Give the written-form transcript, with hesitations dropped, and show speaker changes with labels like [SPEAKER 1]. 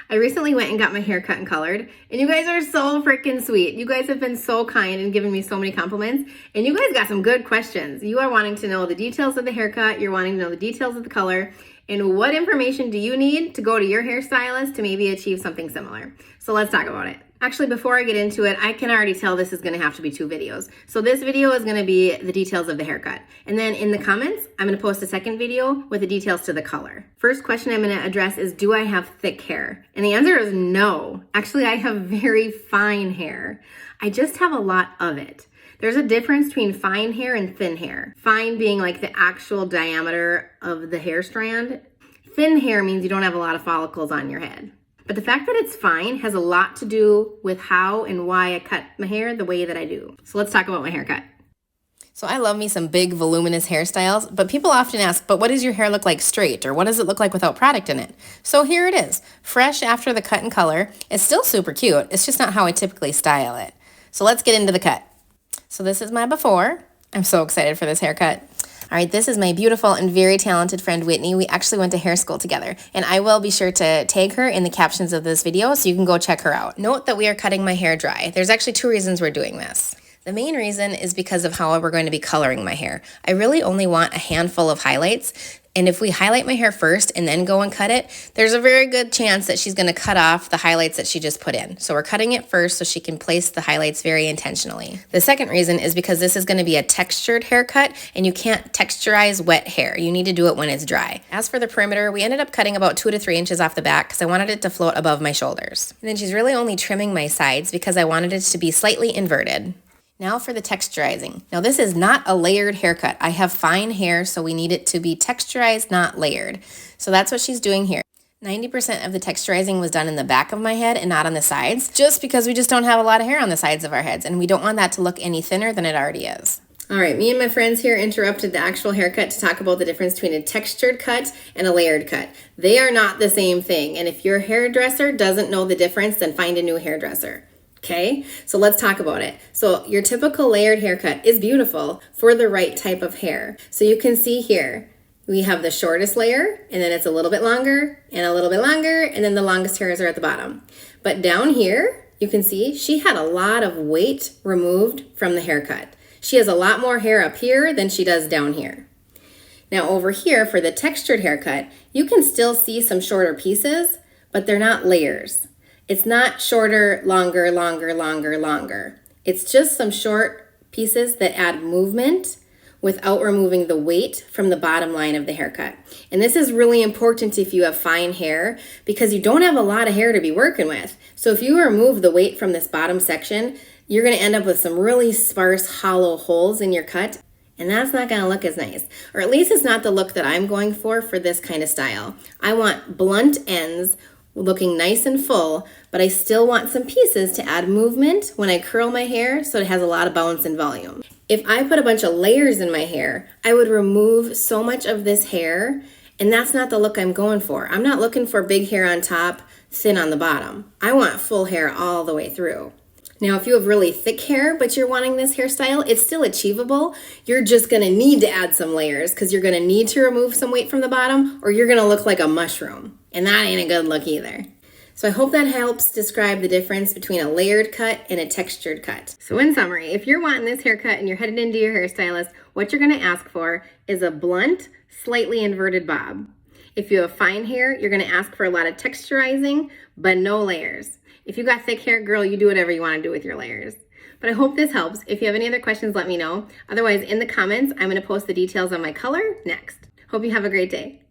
[SPEAKER 1] I recently went and got my hair cut and colored, and you guys are so freaking sweet. You guys have been so kind and given me so many compliments, and you guys got some good questions. You are wanting to know the details of the haircut, you're wanting to know the details of the color, and what information do you need to go to your hairstylist to maybe achieve something similar. So let's talk about it. Actually, before I get into it, I can already tell this is gonna have to be 2 videos. So this video is gonna be the details of the haircut. And then in the comments, I'm gonna post a second video with the details to the color. First question I'm gonna address is, do I have thick hair? And the answer is no. Actually, I have very fine hair. I just have a lot of it. There's a difference between fine hair and thin hair. Fine being like the actual diameter of the hair strand. Thin hair means you don't have a lot of follicles on your head. But the fact that it's fine has a lot to do with how and why I cut my hair the way that I do. So let's talk about my haircut.
[SPEAKER 2] So I love me some big voluminous hairstyles, but people often ask, but what does your hair look like straight, or what does it look like without product in it? So here it is, fresh after the cut and color. It's still super cute, it's just not how I typically style it. So let's get into the cut. So this is my before. I'm so excited for this haircut. All right, this is my beautiful and very talented friend, Whitney. We actually went to hair school together, and I will be sure to tag her in the captions of this video so you can go check her out. Note that we are cutting my hair dry. There's actually 2 reasons we're doing this. The main reason is because of how we're going to be coloring my hair. I really only want a handful of highlights, and if we highlight my hair first and then go and cut it, there's a very good chance that she's going to cut off the highlights that she just put in. So we're cutting it first so she can place the highlights very intentionally. The second reason is because this is going to be a textured haircut, and you can't texturize wet hair. You need to do it when it's dry. As for the perimeter, we ended up cutting about 2 to 3 inches off the back because I wanted it to float above my shoulders. And then she's really only trimming my sides because I wanted it to be slightly inverted. Now for the texturizing. Now this is not a layered haircut. I have fine hair, so we need it to be texturized, not layered. So that's what she's doing here. 90% of the texturizing was done in the back of my head and not on the sides, just because we just don't have a lot of hair on the sides of our heads, and we don't want that to look any thinner than it already is.
[SPEAKER 1] All right, me and my friends here interrupted the actual haircut to talk about the difference between a textured cut and a layered cut. They are not the same thing, and if your hairdresser doesn't know the difference, then find a new hairdresser. Okay, so let's talk about it. So your typical layered haircut is beautiful for the right type of hair. So you can see here, we have the shortest layer, and then it's a little bit longer, and a little bit longer, and then the longest hairs are at the bottom. But down here, you can see she had a lot of weight removed from the haircut. She has a lot more hair up here than she does down here. Now over here, for the textured haircut, you can still see some shorter pieces, but they're not layers. It's not shorter, longer, longer, longer, longer. It's just some short pieces that add movement without removing the weight from the bottom line of the haircut. And this is really important if you have fine hair because you don't have a lot of hair to be working with. So if you remove the weight from this bottom section, you're gonna end up with some really sparse, hollow holes in your cut, and that's not gonna look as nice. Or at least it's not the look that I'm going for this kind of style. I want blunt ends looking nice and full, but I still want some pieces to add movement when I curl my hair so it has a lot of bounce and volume. If I put a bunch of layers in my hair, I would remove so much of this hair, and that's not the look I'm going for. I'm not looking for big hair on top, thin on the bottom. I want full hair all the way through. Now, if you have really thick hair, but you're wanting this hairstyle, it's still achievable. You're just gonna need to add some layers because you're gonna need to remove some weight from the bottom, or you're gonna look like a mushroom. And that ain't a good look either. So I hope that helps describe the difference between a layered cut and a textured cut. So in summary, if you're wanting this haircut and you're headed into your hairstylist, what you're gonna ask for is a blunt, slightly inverted bob. If you have fine hair, you're gonna ask for a lot of texturizing, but no layers. If you got thick hair, girl, you do whatever you wanna do with your layers. But I hope this helps. If you have any other questions, let me know. Otherwise, in the comments, I'm gonna post the details on my color next. Hope you have a great day.